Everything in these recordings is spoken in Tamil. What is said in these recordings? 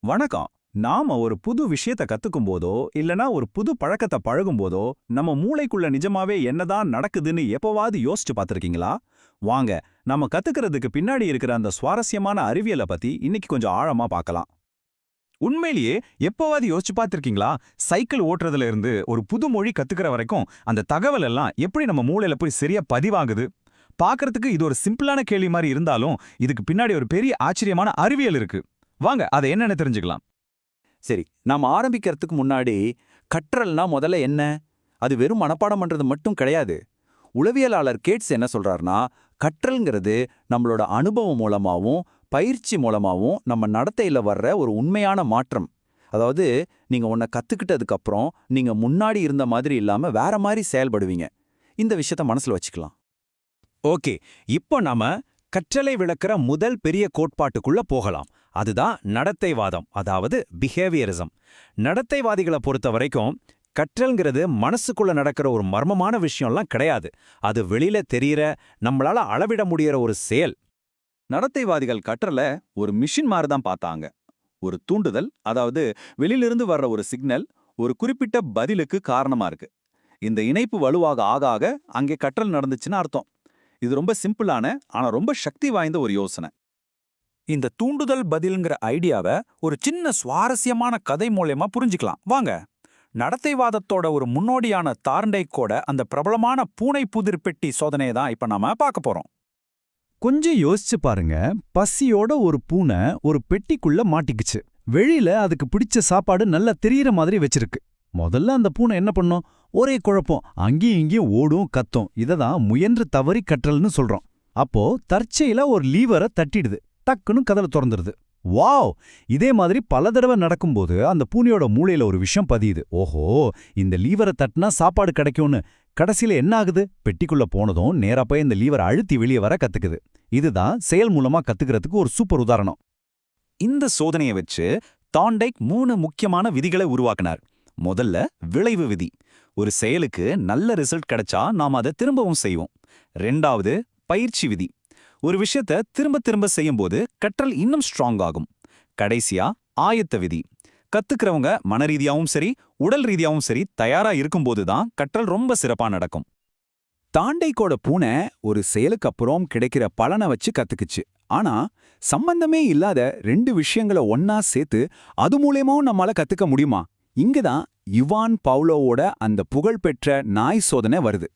வணக்கம். நாம ஒரு புது விஷயத்த கத்துக்கும் போதோ இல்லனா ஒரு புது பழக்கத்தை பழகும் போதோ நம்ம மூளைக்குள்ள நிஜமாவே என்னதான் நடக்குதுன்னு எப்பவாவது யோசிச்சு பார்த்திருக்கீங்களா? வாங்க, நம்ம கத்துக்கிறதுக்கு பின்னாடி இருக்கிற அந்த சுவாரஸ்யமான அறிவியலை பத்தி இன்னைக்கு கொஞ்சம் ஆழமா பார்க்கலாம். உண்மையிலேயே எப்பவாவது யோசிச்சு பார்த்திருக்கீங்களா? சைக்கிள் ஓட்டுறதுல இருந்து ஒரு புது மொழி கத்துக்கிற வரைக்கும் அந்த தகவல் எல்லாம் எப்படி நம்ம மூளையில போய் சரியா பதிவாகுது? பார்க்கறதுக்கு இது ஒரு சிம்பிளான கேள்வி மாதிரி இருந்தாலும் இதுக்கு பின்னாடி ஒரு பெரிய ஆச்சரியமான அறிவியல் இருக்கு. வாங்க, அதை என்னன்னு தெரிஞ்சுக்கலாம். சரி, நாம் ஆரம்பிக்கிறதுக்கு முன்னாடி கற்றல்னா முதல்ல என்ன? அது வெறும் மனப்பாடம் பண்றது மட்டும் கிடையாது. உளவியலாளர் கேட்ஸ் என்ன சொல்றாருன்னா, கற்றல்ங்கிறது நம்மளோட அனுபவம் மூலமாவும் பயிற்சி மூலமாவும் நம்ம நடத்தையில வர்ற ஒரு உண்மையான மாற்றம். அதாவது, நீங்க ஒன்ன கத்துக்கிட்டதுக்கு அப்புறம் நீங்க முன்னாடி இருந்த மாதிரி இல்லாம வேற மாதிரி செயல்படுவீங்க. இந்த விஷயத்த மனசுல வச்சுக்கலாம். ஓகே, இப்போ நாம கற்றலை விளக்குற முதல் பெரிய கோட்பாட்டுக்குள்ள போகலாம். அதுதான் நடத்தைவாதம், அதாவது பிஹேவியரிசம். நடத்தைவாதிகளை பொறுத்த வரைக்கும் கற்றல்ங்கிறது மனசுக்குள்ள நடக்கிற ஒரு மர்மமான விஷயம்லாம் கிடையாது. அது வெளியில தெரியற, நம்மளால அளவிட முடியற ஒரு செயல். நடத்தைவாதிகள் கற்றல ஒரு மிஷின் மாதிரி தான் பார்த்தாங்க. ஒரு தூண்டுதல், அதாவது வெளியிலிருந்து வர்ற ஒரு சிக்னல் ஒரு குறிப்பிட்ட பதிலுக்கு காரணமா இருக்கு. இந்த இணைப்பு வலுவாக ஆக ஆக அங்கே கற்றல் நடந்துச்சுன்னு அர்த்தம். இது ரொம்ப சிம்பிளான ஆனா ரொம்ப சக்தி வாய்ந்த ஒரு யோசனை. இந்த தூண்டுதல் பதில்ங்கிற ஐடியாவை ஒரு சின்ன சுவாரஸ்யமான கதை மூலமா புரிஞ்சுக்கலாம். வாங்க, நடத்தைவாதத்தோட ஒரு முன்னோடியான தார்ண்டைக்கோட அந்த பிரபலமான பூனை புதிர் பெட்டி சோதனையை தான் இப்ப நாம பார்க்க போறோம். கொஞ்சம் யோசிச்சு பாருங்க. பசியோட ஒரு பூனை ஒரு பெட்டிக்குள்ள மாட்டிக்குச்சு. வெளியில அதுக்கு பிடிச்ச சாப்பாடு நல்லா தெரியற மாதிரி வச்சிருக்கு. முதல்ல அந்த பூனை என்ன பண்ணும்? ஒரே குழப்பம், அங்கேயும் இங்கேயும் ஓடும், கத்தும். இததான் முயன்று தவறி கற்றல்னு சொல்றோம். அப்போ தற்செயலா ஒரு லீவரை தட்டிடுது. டக்குன்னு கதலை திறந்துருது. வாவ்! இதே மாதிரி பல தடவை நடக்கும்போது அந்த பூனையோட மூளையில ஒரு விஷயம் பதியுது. ஓஹோ, இந்த லீவரை தட்டினா சாப்பாடு கிடைக்கும்னு. கடைசியில என்ன ஆகுது? பெட்டிக்குள்ள போனதும் நேரா போய் இந்த லீவரை அழுத்தி வெளியே வர கத்துக்குது. இதுதான் செயல் மூலமா கத்துக்கிறதுக்கு ஒரு சூப்பர் உதாரணம். இந்த சோதனையை வச்சு தாண்டைக் 3 முக்கியமான விதிகளை உருவாக்கினார். முதல்ல, விளைவு விதி. ஒரு செயலுக்கு நல்ல ரிசல்ட் கிடைச்சா நாம் அதை திரும்பவும் செய்வோம். 2வது, பயிற்சி விதி. ஒரு விஷயத்த திரும்ப திரும்ப செய்யும்போது கற்றல் இன்னும் ஸ்ட்ராங் ஆகும். கடைசியா, ஆயத்த விதி. கத்துக்கிறவங்க மனரீதியாவும் சரி உடல் ரீதியாவும் சரி தயாரா இருக்கும்போது தான் கற்றல் ரொம்ப சிறப்பா நடக்கும். தாண்டைக்கோட பூனை ஒரு செயலுக்கு அப்புறம் கிடைக்கிற பலனை வச்சு கத்துக்குச்சு. ஆனா சம்பந்தமே இல்லாத 2 விஷயங்களை ஒன்னா சேர்த்து அது மூலியமாவும் நம்மளால கத்துக்க முடியுமா? இங்கதான் இவான் பவுலோவோட அந்த புகழ்பெற்ற நாய் சோதனை வருது.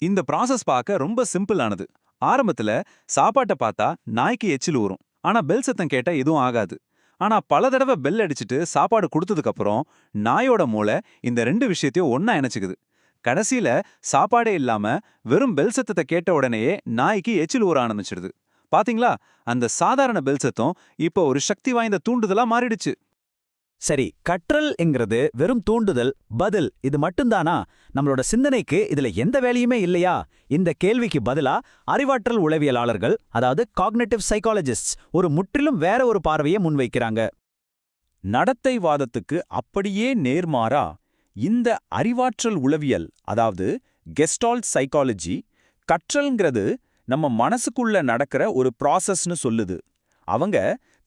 இந்த ப்ராசஸ் பார்க்க ரொம்ப சிம்பிளானது. ஆரம்பத்துல சாப்பாட்டை பார்த்தா நாய்க்கு எச்சில் ஊறும். ஆனா பெல் சத்தம் கேட்டா எதுவும் ஆகாது. ஆனா பல தடவை பெல் அடிச்சுட்டு சாப்பாடு கொடுத்ததுக்கு அப்புறம் நாயோட மூளை இந்த 2 விஷயத்தையும் ஒன்னா இணைச்சுக்குது. கடைசியில சாப்பாடே இல்லாம வெறும் பெல் சத்தத்தை கேட்ட உடனேயே நாய்க்கு எச்சில் ஊற ஆரம்பிச்சிடுது. பாத்தீங்களா? அந்த சாதாரண பெல் சத்தம் இப்போ ஒரு சக்தி வாய்ந்த தூண்டுதலா மாறிடுச்சு. சரி, கற்றல் என்கிறது வெறும் தூண்டுதல், பதில் இது மட்டும்தானா? நம்மளோட சிந்தனைக்கு இதுல எந்த வேலையுமே இல்லையா? இந்த கேள்விக்கு பதிலா அறிவாற்றல் உளவியலாளர்கள், அதாவது காக்னிட்டிவ் சைக்காலஜிஸ்ட்ஸ், ஒரு முற்றிலும் வேற ஒரு பார்வையை முன்வைக்கிறாங்க. நடத்தைவாதத்துக்கு அப்படியே நேர்மாறா இந்த அறிவாற்றல் உளவியல், அதாவது கெஸ்டால்ட் சைக்காலஜி, கற்றல்ங்கிறது நம்ம மனசுக்குள்ள நடக்கிற ஒரு ப்ராசஸ்னு சொல்லுது. அவங்க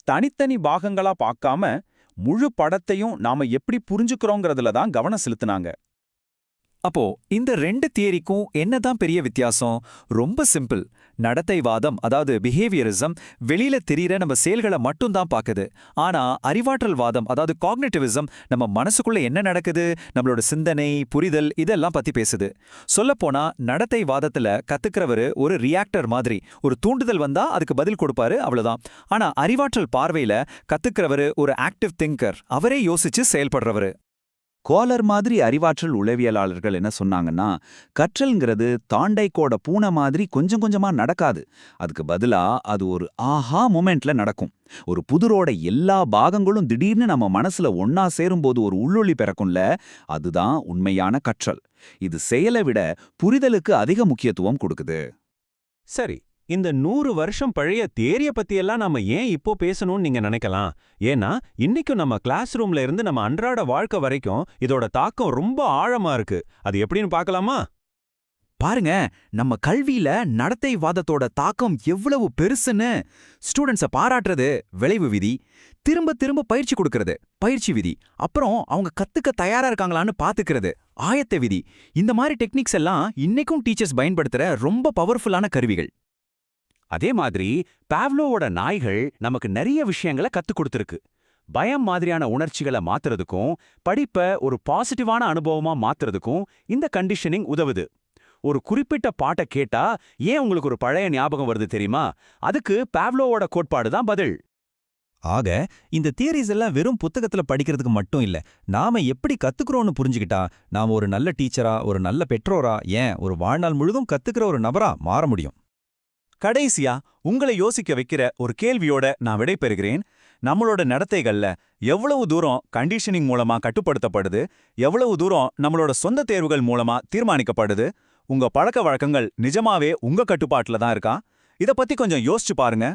தனித்தனி பாகங்களா பார்க்காம முழு படத்தையும் நாம எப்படி புரிஞ்சுக்கிறோங்கிறதுல தான் கவனம் செலுத்தினாங்க. அப்போ இந்த 2 தியரிக்கும் என்னதான் பெரிய வித்தியாசம்? ரொம்ப சிம்பிள். நடத்தைவாதம், அதாவது பிஹேவியரிசம், வெளியில தெரியற நம்ம செயல்களை மட்டும்தான் பாக்குது. ஆனா அறிவாற்றல் வாதம், அதாவது காக்னிட்டிவிசம், நம்ம மனசுக்குள்ள என்ன நடக்குது, நம்மளோட சிந்தனை, புரிதல், இதெல்லாம் பத்தி பேசுது. சொல்லப்போனா நடத்தைவாதத்துல கத்துக்கிறவரு ஒரு ரியாக்டர் மாதிரி. ஒரு தூண்டுதல் வந்தா அதுக்கு பதில் கொடுப்பாரு, அவ்வளவுதான். ஆனா அறிவாற்றல் பார்வையில கத்துக்கிறவரு ஒரு ஆக்டிவ் திங்கர். அவரே யோசிச்சு செயல்படுறவரு. கோலர் மாதிரி அறிவாற்றல் உளவியலாளர்கள் என்ன சொன்னாங்கன்னா, கற்றல்ங்கிறது தாண்டைக்கோட பூனை மாதிரி கொஞ்சம் கொஞ்சமா நடக்காது. அதுக்கு பதிலா அது ஒரு ஆஹா மொமெண்ட்ல நடக்கும். ஒரு புதிரோட எல்லா பாகங்களும் திடீர்னு நம்ம மனசுல ஒன்னா சேரும்போது ஒரு உள்ளொளி பிறக்கும்ல, அதுதான் உண்மையான கற்றல். இது செயலை விட புரிதலுக்கு அதிக முக்கியத்துவம் கொடுக்குது. சரி, இந்த 100 வருஷம் பழைய தியரிய பத்தியெல்லாம் நாம ஏன் இப்போ பேசணும்னு நீங்க நினைக்கலாம். ஏன்னா இன்னைக்கும் நம்ம கிளாஸ் ரூம்ல இருந்து நம்ம அன்றாட வாழ்க்கை வரைக்கும் இதோட தாக்கம் ரொம்ப ஆழமா இருக்கு. அது எப்படின்னு பார்க்கலாமா? பாருங்க, நம்ம கல்வியில நடத்தைவாதத்தோட தாக்கம் எவ்வளவு பெருசுன்னு. ஸ்டூடெண்ட்ஸ பாராட்டுறது விளைவு விதி, திரும்ப திரும்ப பயிற்சி கொடுக்கறது பயிற்சி விதி, அப்புறம் அவங்க கத்துக்க தயாரா இருக்காங்களான்னு பாத்துக்கிறது ஆயத்த விதி. இந்த மாதிரி டெக்னிக்ஸ் எல்லாம் இன்னைக்கும் டீச்சர்ஸ் பயன்படுத்துற ரொம்ப பவர்ஃபுல்லான கருவிகள். அதே மாதிரி பாவ்லோவோட நாய்கள் நமக்கு நிறைய விஷயங்களை கத்துக் கொடுத்துருக்கு. பயம் மாதிரியான உணர்ச்சிகளை மாத்துறதுக்கும் படிப்ப ஒரு பாசிட்டிவான அனுபவமா மாத்துறதுக்கும் இந்த கண்டிஷனிங் உதவுது. ஒரு குறிப்பிட்ட பாட்டை கேட்டா ஏன் உங்களுக்கு ஒரு பழைய ஞாபகம் வருது தெரியுமா? அதுக்கு பாவ்லோவோட கோட்பாடு தான் பதில். ஆக இந்த தியரிஸ் எல்லாம் வெறும் புத்தகத்துல படிக்கிறதுக்கு மட்டும் இல்ல, நாம எப்படி கத்துக்கிறோம்னு புரிஞ்சுக்கிட்டா நாம ஒரு நல்ல டீச்சரா, ஒரு நல்ல பெற்றோரா, ஏன் ஒரு வாழ்நாள் முழுதும் கத்துக்கிற ஒரு நபரா மாற முடியும். கடைசியா உங்களை யோசிக்க வைக்கிற ஒரு கேள்வியோட நான் விடைபெறுகிறேன். நம்மளோட நடத்தைகள்ல எவ்வளவு தூரம் கண்டிஷனிங் மூலமா கட்டுப்படுத்தப்படுது, எவ்வளவு தூரம் நம்மளோட சொந்த தேர்வுகள் மூலமா தீர்மானிக்கப்படுது? உங்க பழக்க வழக்கங்கள் நிஜமாவே உங்க கட்டுப்பாட்டுல தான் இருக்கா? இத பத்தி கொஞ்சம் யோசிச்சு பாருங்க.